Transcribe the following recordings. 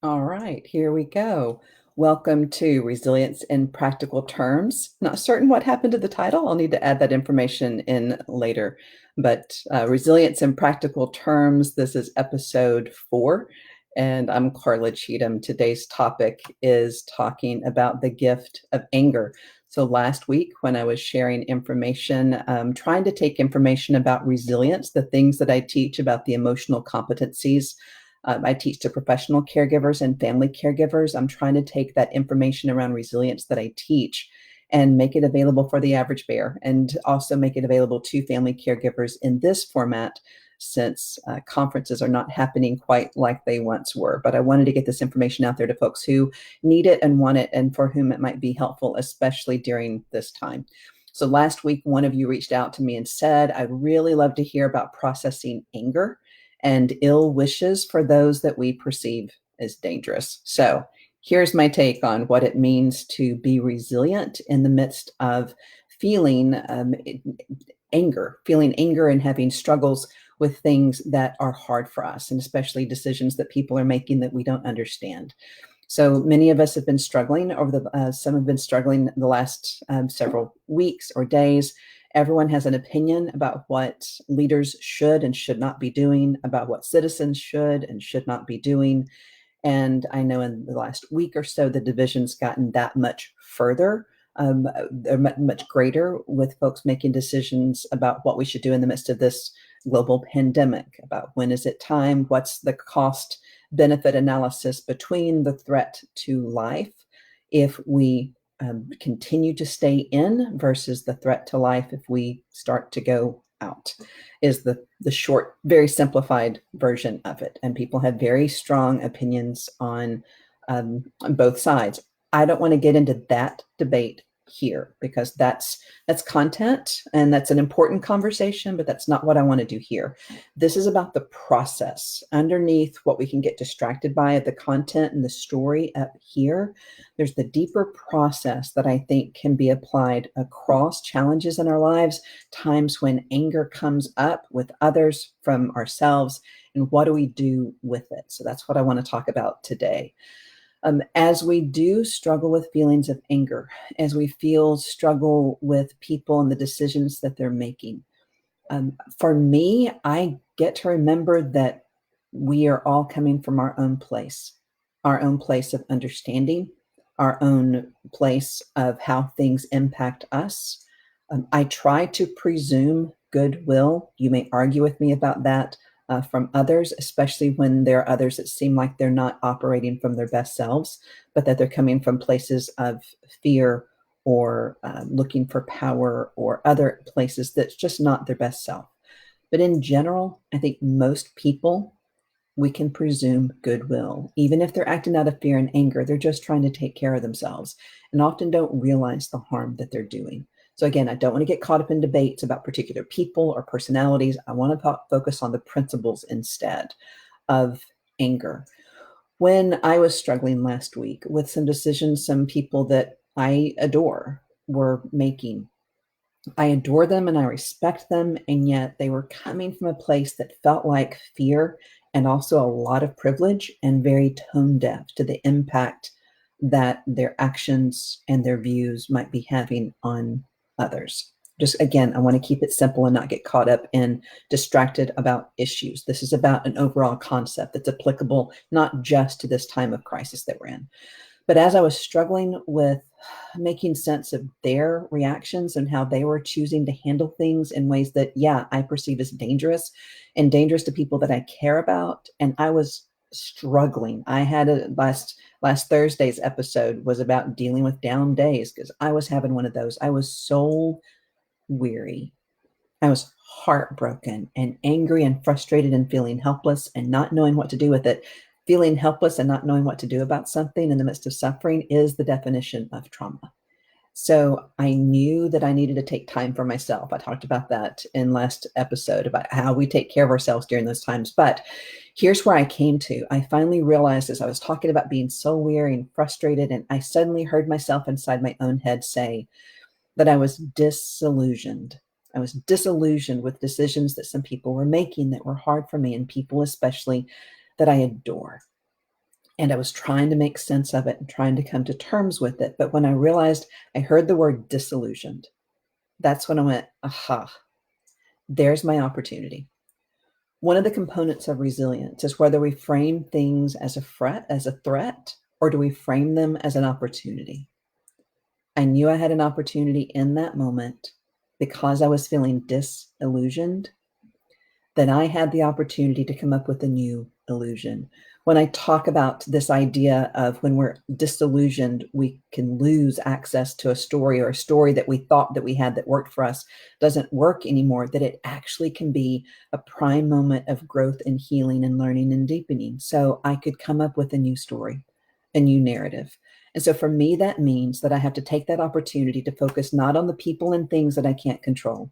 All right, here we go. Welcome to Resilience in Practical Terms. Not certain what happened to the title. I'll need to add that information in later. But Resilience in Practical Terms, this is episode 4, and I'm Carla Cheatham. Today's topic is talking about the gift of anger. So last week, when I was sharing information, trying to take information about resilience, the things that I teach about the emotional competencies I teach to professional caregivers and family caregivers. I'm trying to take that information around resilience that I teach and make it available for the average bear, and also make it available to family caregivers in this format, since conferences are not happening quite like they once were. But I wanted to get this information out there to folks who need it and want it, and for whom it might be helpful, especially during this time. So last week, one of you reached out to me and said, I'd really love to hear about processing anger and ill wishes for those that we perceive as dangerous. So here's my take on what it means to be resilient in the midst of feeling feeling anger and having struggles with things that are hard for us, and especially decisions that people are making that we don't understand. So many of us have been struggling some have been struggling the last several weeks or days. Everyone has an opinion about what leaders should and should not be doing, about what citizens should and should not be doing. And I know in the last week or so, the division's gotten that much further. They're much greater, with folks making decisions about what we should do in the midst of this global pandemic, about when is it time, what's the cost benefit analysis between the threat to life if we continue to stay in versus the threat to life if we start to go out, is the short, very simplified version of it. And people have very strong opinions on both sides. I don't want to get into that debate here, because that's content and that's an important conversation, but that's not what I want to do here. This is about the process underneath what we can get distracted by, the content and the story up here. There's the deeper process that I think can be applied across challenges in our lives, times when anger comes up with others, from ourselves, and what do we do with it? So that's what I want to talk about today. As we do struggle with feelings of anger, as we struggle with people and the decisions that they're making, for me, I get to remember that we are all coming from our own place of understanding, our own place of how things impact us. I try to presume goodwill. You may argue with me about that, from others, especially when there are others that seem like they're not operating from their best selves, but that they're coming from places of fear, or looking for power, or other places that's just not their best self. But in general, I think most people, we can presume goodwill. Even if they're acting out of fear and anger, they're just trying to take care of themselves and often don't realize the harm that they're doing. So again, I don't want to get caught up in debates about particular people or personalities. I want to focus on the principles instead of anger. When I was struggling last week with some decisions some people that I adore were making, I adore them and I respect them, and yet they were coming from a place that felt like fear and also a lot of privilege, and very tone deaf to the impact that their actions and their views might be having on others. Just again, I want to keep it simple and not get caught up in distracted about issues. This is about an overall concept that's applicable not just to this time of crisis that we're in. But as I was struggling with making sense of their reactions and how they were choosing to handle things in ways that, yeah, I perceive as dangerous and dangerous to people that I care about, and I was struggling. I had a last Thursday's episode was about dealing with down days, because I was having one of those. I was so weary. I was heartbroken and angry and frustrated and feeling helpless and not knowing what to do with it. Feeling helpless and not knowing what to do about something in the midst of suffering is the definition of trauma. So I knew that I needed to take time for myself. I talked about that in last episode, about how we take care of ourselves during those times. But here's where I came to. I finally realized, as I was talking about being so weary and frustrated, and I suddenly heard myself inside my own head say that I was disillusioned. I was disillusioned with decisions that some people were making that were hard for me, and people especially that I adore. And I was trying to make sense of it and trying to come to terms with it. But when I realized I heard the word disillusioned, that's when I went, aha, there's my opportunity. One of the components of resilience is whether we frame things as a threat, or do we frame them as an opportunity? I knew I had an opportunity in that moment because I was feeling disillusioned, then I had the opportunity to come up with a new illusion. When I talk about this idea of when we're disillusioned, we can lose access to a story, or a story that we thought that we had that worked for us doesn't work anymore, that it actually can be a prime moment of growth and healing and learning and deepening. So I could come up with a new story, a new narrative. And so for me, that means that I have to take that opportunity to focus not on the people and things that I can't control,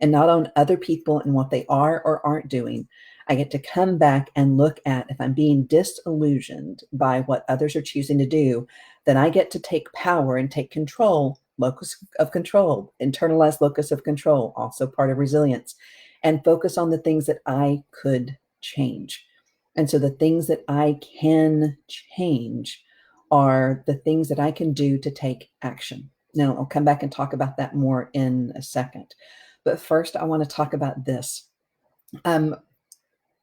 and not on other people and what they are or aren't doing. I get to come back and look at, if I'm being disillusioned by what others are choosing to do, then I get to take power and take control, locus of control, internalized locus of control, also part of resilience, and focus on the things that I could change. And so the things that I can change are the things that I can do to take action. Now, I'll come back and talk about that more in a second. But first, I want to talk about this.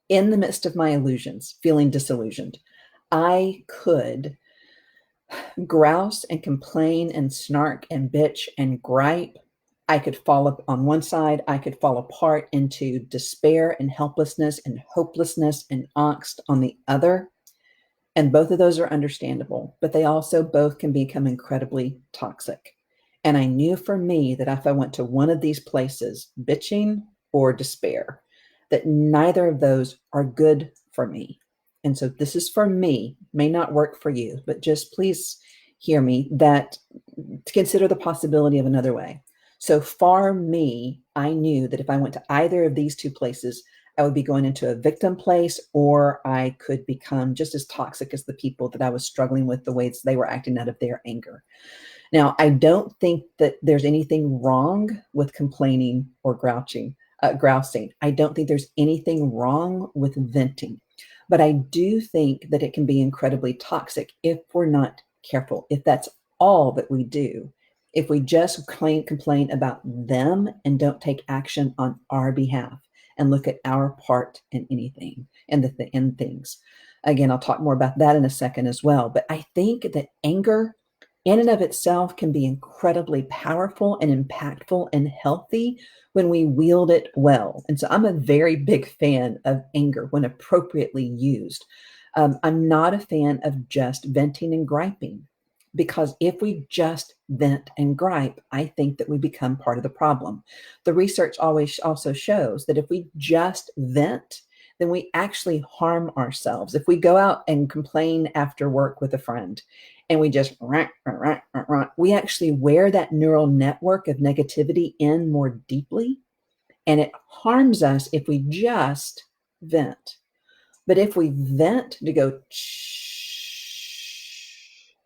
In the midst of my illusions, feeling disillusioned, I could grouse and complain and snark and bitch and gripe. I could fall up on one side. I could fall apart into despair and helplessness and hopelessness and angst on the other. And both of those are understandable, but they also both can become incredibly toxic. And I knew for me that if I went to one of these places, bitching or despair, that neither of those are good for me. And so this is for me, may not work for you, but just please hear me, that to consider the possibility of another way. So for me, I knew that if I went to either of these two places, I would be going into a victim place, or I could become just as toxic as the people that I was struggling with, the ways they were acting out of their anger. Now, I don't think that there's anything wrong with complaining or grousing. I don't think there's anything wrong with venting, but I do think that it can be incredibly toxic if we're not careful, if that's all that we do. If we just complain about them and don't take action on our behalf and look at our part in anything and in things. Again, I'll talk more about that in a second as well. But I think that anger in and of itself can be incredibly powerful and impactful and healthy when we wield it well. And so I'm a very big fan of anger when appropriately used. I'm not a fan of just venting and griping, because if we just vent and gripe, I think that we become part of the problem. The research always also shows that if we just vent, then we actually harm ourselves. If we go out and complain after work with a friend and we just we actually wear that neural network of negativity in more deeply, and it harms us if we just vent. But if we vent to go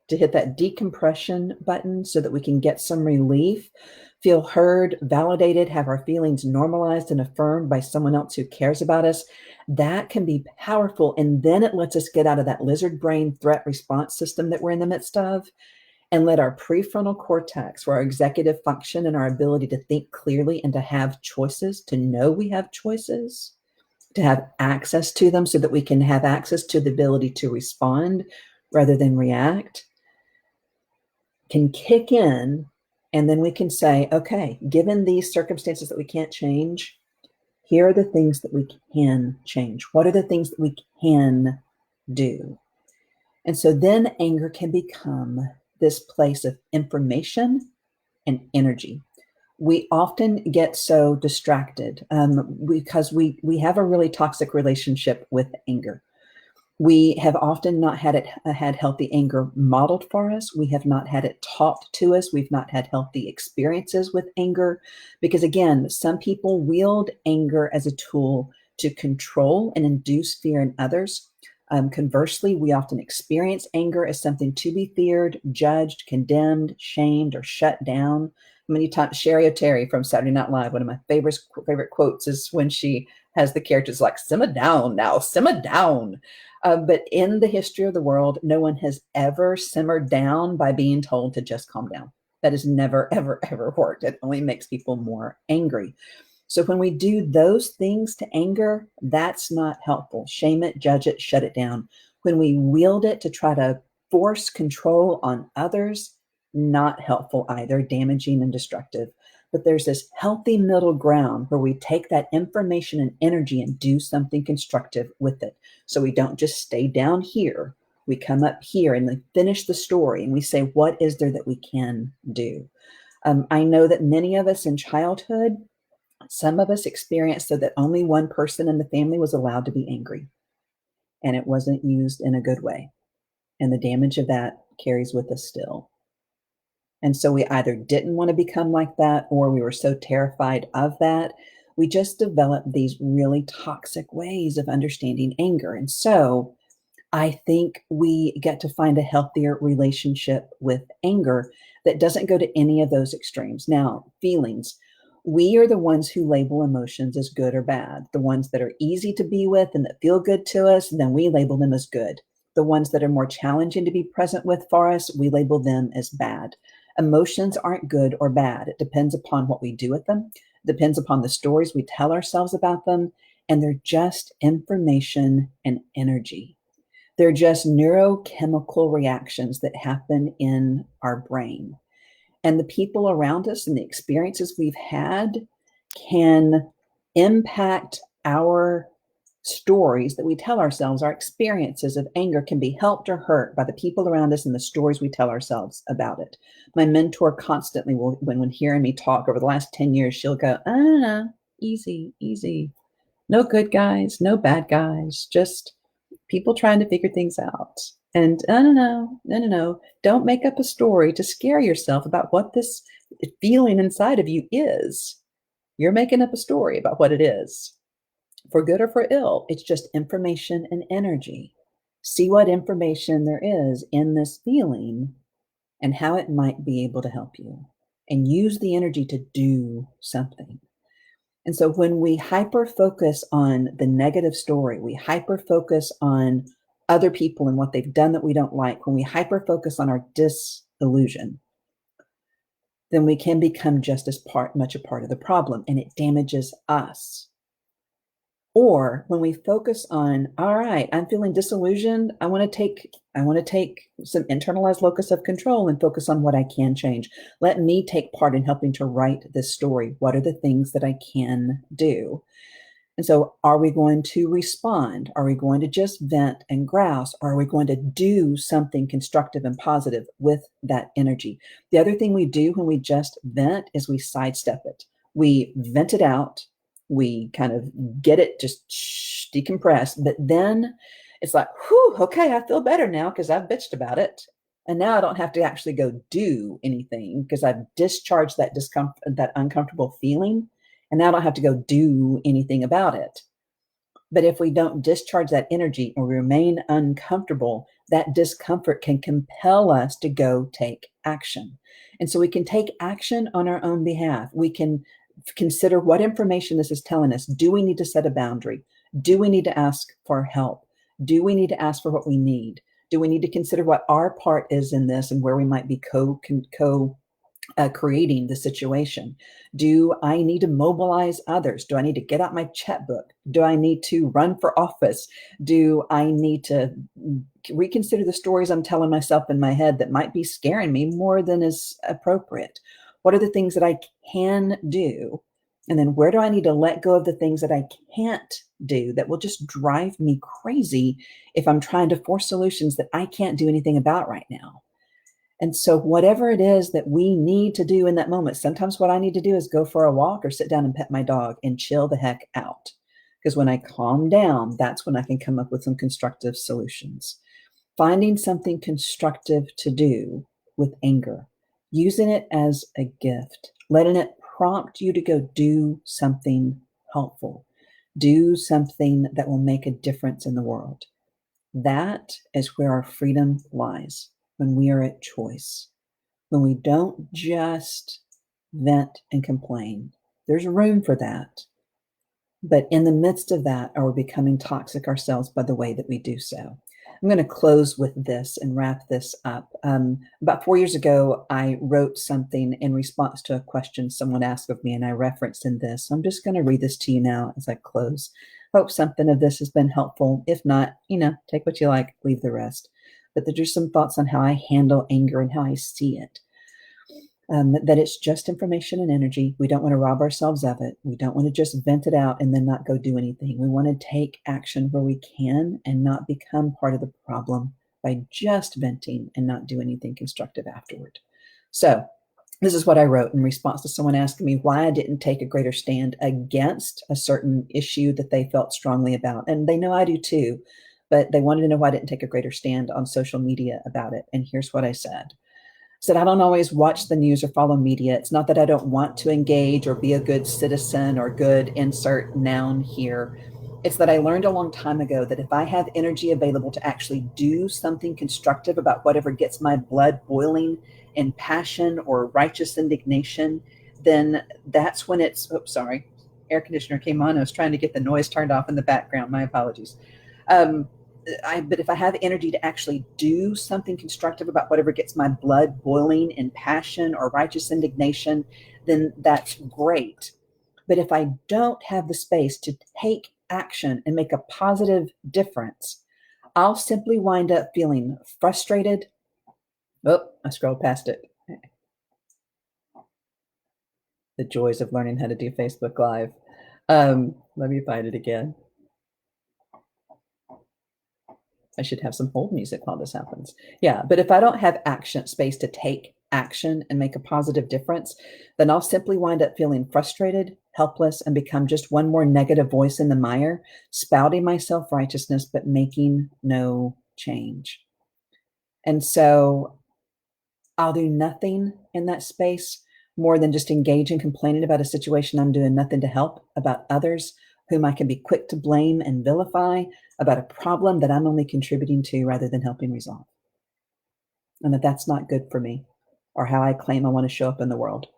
to hit that decompression button so that we can get some relief, feel heard, validated, have our feelings normalized and affirmed by someone else who cares about us, that can be powerful. And then it lets us get out of that lizard brain threat response system that we're in the midst of, and let our prefrontal cortex, where our executive function and our ability to think clearly and to have choices, to know we have choices, to have access to them so that we can have access to the ability to respond rather than react, can kick in. And then we can say, okay, given these circumstances that we can't change, here are the things that we can change. What are the things that we can do? And so then anger can become this place of information and energy. We often get so distracted because we have a really toxic relationship with anger. We have often not had healthy anger modeled for us. We have not had it taught to us. We've not had healthy experiences with anger, because again, some people wield anger as a tool to control and induce fear in others. Conversely, we often experience anger as something to be feared, judged, condemned, shamed, or shut down. Many times, Sherry O'Terry from Saturday Night Live, one of my favorite quotes is when she has the characters like, simmer down now, simmer down. But in the history of the world, no one has ever simmered down by being told to just calm down. That has never, ever, ever worked. It only makes people more angry. So when we do those things to anger, that's not helpful. Shame it, judge it, shut it down. When we wield it to try to force control on others, not helpful either, damaging and destructive. But there's this healthy middle ground where we take that information and energy and do something constructive with it. So we don't just stay down here. We come up here and we finish the story and we say, what is there that we can do? I know that many of us in childhood, some of us experienced so that only one person in the family was allowed to be angry, and it wasn't used in a good way. And the damage of that carries with us still. And so we either didn't want to become like that, or we were so terrified of that. We just developed these really toxic ways of understanding anger. And so I think we get to find a healthier relationship with anger that doesn't go to any of those extremes. Now, feelings. We are the ones who label emotions as good or bad. The ones that are easy to be with and that feel good to us, then we label them as good. The ones that are more challenging to be present with for us, we label them as bad. Emotions aren't good or bad. It depends upon what we do with them, it depends upon the stories we tell ourselves about them, and they're just information and energy. They're just neurochemical reactions that happen in our brain. And the people around us and the experiences we've had can impact our stories that we tell ourselves. Our experiences of anger can be helped or hurt by the people around us and the stories we tell ourselves about it. My mentor constantly will, when hearing me talk over the last 10 years, she'll go, easy, easy. No good guys, no bad guys, just people trying to figure things out. And no. Don't make up a story to scare yourself about what this feeling inside of you is. You're making up a story about what it is. For good or for ill, it's just information and energy. See what information there is in this feeling and how it might be able to help you. And use the energy to do something. And so when we hyper focus on the negative story, we hyper focus on other people and what they've done that we don't like, when we hyper focus on our disillusion, then we can become just as much a part of the problem, and it damages us. Or when we focus on, all right, I'm feeling disillusioned. I want to take some internalized locus of control and focus on what I can change. Let me take part in helping to write this story. What are the things that I can do? And so are we going to respond? Are we going to just vent and grouse? Or are we going to do something constructive and positive with that energy? The other thing we do when we just vent is we sidestep it. We vent it out. We kind of get it just decompressed. But then it's like, whew, okay, I feel better now because I've bitched about it. And now I don't have to actually go do anything because I've discharged that discomfort, that uncomfortable feeling. And now I don't have to go do anything about it. But if we don't discharge that energy or remain uncomfortable, that discomfort can compel us to go take action. And so we can take action on our own behalf. We can consider what information this is telling us. Do we need to set a boundary? Do we need to ask for help? Do we need to ask for what we need? Do we need to consider what our part is in this and where we might be creating the situation? Do I need to mobilize others? Do I need to get out my checkbook? Do I need to run for office? Do I need to reconsider the stories I'm telling myself in my head that might be scaring me more than is appropriate? What are the things that I can do? And then where do I need to let go of the things that I can't do that will just drive me crazy if I'm trying to force solutions that I can't do anything about right now? And so whatever it is that we need to do in that moment, sometimes what I need to do is go for a walk or sit down and pet my dog and chill the heck out. Because when I calm down, that's when I can come up with some constructive solutions. Finding something constructive to do with anger, using it as a gift, letting it prompt you to go do something helpful, do something that will make a difference in the world. That is where our freedom lies, when we are at choice, when we don't just vent and complain. There's room for that. But in the midst of that, are we becoming toxic ourselves by the way that we do so? I'm going to close with this and wrap this up. About 4 years ago, I wrote something in response to a question someone asked of me, and I referenced in this. So I'm just going to read this to you now as I close. Hope something of this has been helpful. If not, take what you like, leave the rest. But there's some thoughts on how I handle anger and how I see it. That it's just information and energy. We don't want to rob ourselves of it. We don't want to just vent it out and then not go do anything. We want to take action where we can and not become part of the problem by just venting and not do anything constructive afterward. So this is what I wrote in response to someone asking me why I didn't take a greater stand against a certain issue that they felt strongly about. And they know I do too, but they wanted to know why I didn't take a greater stand on social media about it. And here's what I said. Said, I don't always watch the news or follow media. It's not that I don't want to engage or be a good citizen or good insert noun here. It's that I learned a long time ago that if I have energy available to actually do something constructive about whatever gets my blood boiling in passion or righteous indignation, then that's when it's, sorry, air conditioner came on. I was trying to get the noise turned off in the background. My apologies. But if I have energy to actually do something constructive about whatever gets my blood boiling in passion or righteous indignation, then that's great. But if I don't have the space to take action and make a positive difference, I'll simply wind up feeling frustrated. Oh, I scrolled past it. The joys of learning how to do Facebook Live. Let me find it again. I should have some hold music while this happens. Yeah, but if I don't have action space to take action and make a positive difference, then I'll simply wind up feeling frustrated, helpless, and become just one more negative voice in the mire, spouting my self-righteousness, but making no change. And so I'll do nothing in that space more than just engage in complaining about a situation I'm doing nothing to help, about others whom I can be quick to blame and vilify, about a problem that I'm only contributing to rather than helping resolve. And that's not good for me or how I claim I want to show up in the world.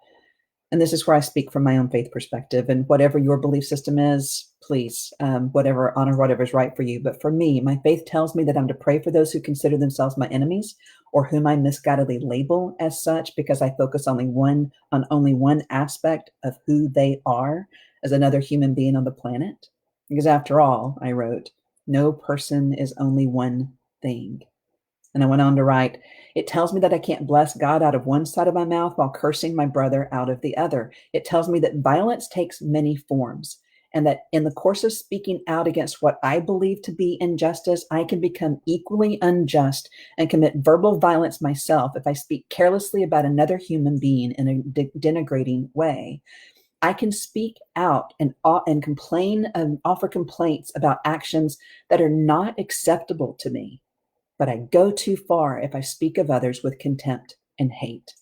And this is where I speak from my own faith perspective. And whatever your belief system is, please, honor whatever's right for you. But for me, my faith tells me that I'm to pray for those who consider themselves my enemies or whom I misguidedly label as such because I focus on only one aspect of who they are as another human being on the planet. Because after all, I wrote, no person is only one thing. And I went on to write, it tells me that I can't bless God out of one side of my mouth while cursing my brother out of the other. It tells me that violence takes many forms and that in the course of speaking out against what I believe to be injustice, I can become equally unjust and commit verbal violence myself if I speak carelessly about another human being in a denigrating way. I can speak out and complain and offer complaints about actions that are not acceptable to me. But I go too far if I speak of others with contempt and hate.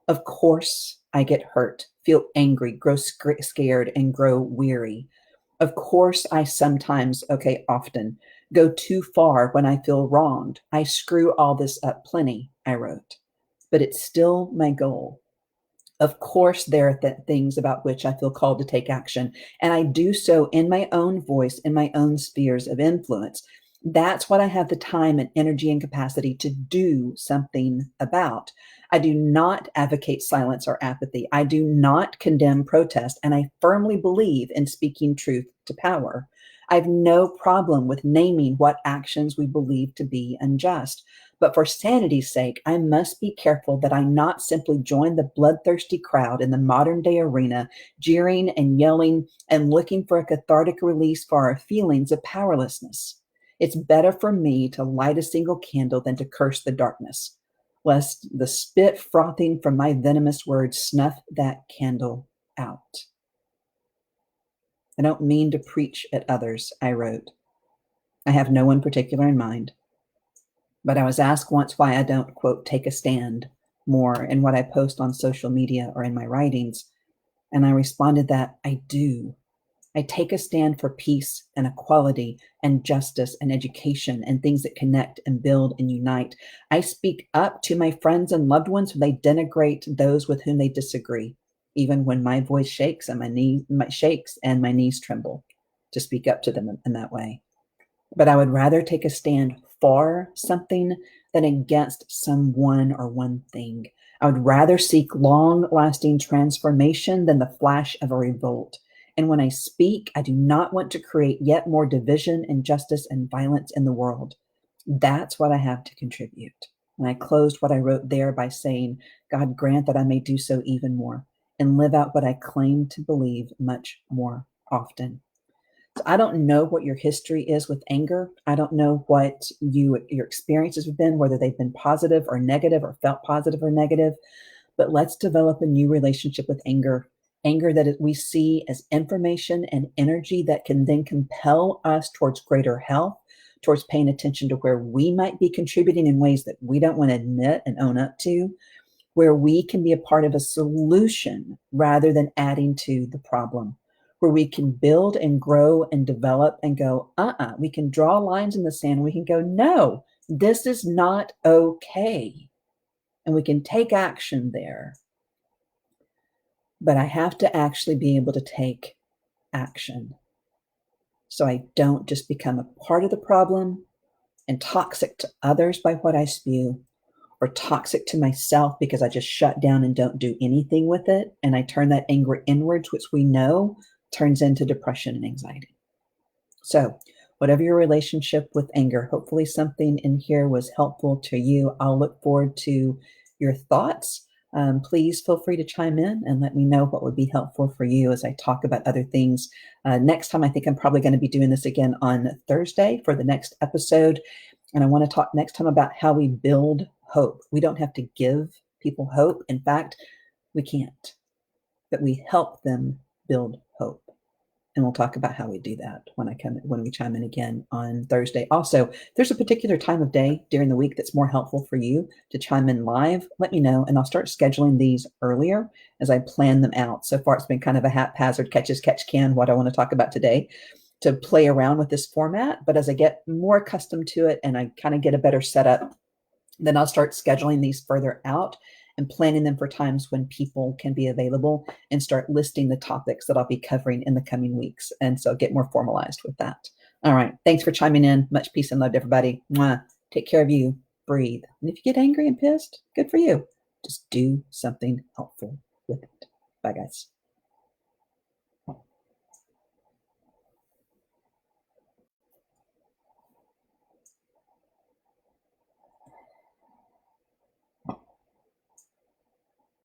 Of course, I get hurt, feel angry, grow scared, and grow weary. Of course, I sometimes, often, go too far when I feel wronged. I screw all this up plenty, I wrote. But it's still my goal. Of course, there are things about which I feel called to take action, and I do so in my own voice, in my own spheres of influence. That's what I have the time and energy and capacity to do something about. I do not advocate silence or apathy. I do not condemn protest, and I firmly believe in speaking truth to power. I have no problem with naming what actions we believe to be unjust. But for sanity's sake, I must be careful that I not simply join the bloodthirsty crowd in the modern day arena, jeering and yelling and looking for a cathartic release for our feelings of powerlessness. It's better for me to light a single candle than to curse the darkness, lest the spit frothing from my venomous words snuff that candle out. I don't mean to preach at others, I wrote. I have no one particular in mind. But I was asked once why I don't, quote, take a stand more in what I post on social media or in my writings. And I responded that I do. I take a stand for peace and equality and justice and education and things that connect and build and unite. I speak up to my friends and loved ones when they denigrate those with whom they disagree, even when my voice shakes and my knees tremble. to speak up to them in that way. But I would rather take a stand for something than against someone or one thing. I would rather seek long lasting transformation than the flash of a revolt. And when I speak, I do not want to create yet more division, injustice, and violence in the world. That's what I have to contribute. And I closed what I wrote there by saying, God grant that I may do so even more and live out what I claim to believe much more often. So I don't know what your history is with anger. I don't know what your experiences have been, whether they've been positive or negative or felt positive or negative. But let's develop a new relationship with anger. Anger that we see as information and energy that can then compel us towards greater health, towards paying attention to where we might be contributing in ways that we don't want to admit and own up to, where we can be a part of a solution rather than adding to the problem, where we can build and grow and develop and go, we can draw lines in the sand. We can go, no, this is not okay. And we can take action there. But I have to actually be able to take action. So I don't just become a part of the problem and toxic to others by what I spew, or toxic to myself because I just shut down and don't do anything with it. And I turn that anger inwards, which we know turns into depression and anxiety. So whatever your relationship with anger, hopefully something in here was helpful to you. I'll look forward to your thoughts. Please feel free to chime in and let me know what would be helpful for you as I talk about other things. Next time, I think I'm probably going to be doing this again on Thursday for the next episode. And I want to talk next time about how we build hope. We don't have to give people hope. In fact, we can't, but we help them build hope. And we'll talk about how we do that when we chime in again on Thursday. Also, if there's a particular time of day during the week that's more helpful for you to chime in live, let me know, and I'll start scheduling these earlier as I plan them out. So far, it's been kind of a haphazard catch as catch can, what I want to talk about today, to play around with this format. But as I get more accustomed to it and I kind of get a better setup, then I'll start scheduling these further out and planning them for times when people can be available and start listing the topics that I'll be covering in the coming weeks. And so get more formalized with that. All right. Thanks for chiming in. Much peace and love to everybody. Mwah. Take care of you. Breathe. And if you get angry and pissed, good for you. Just do something helpful with it. Bye, guys.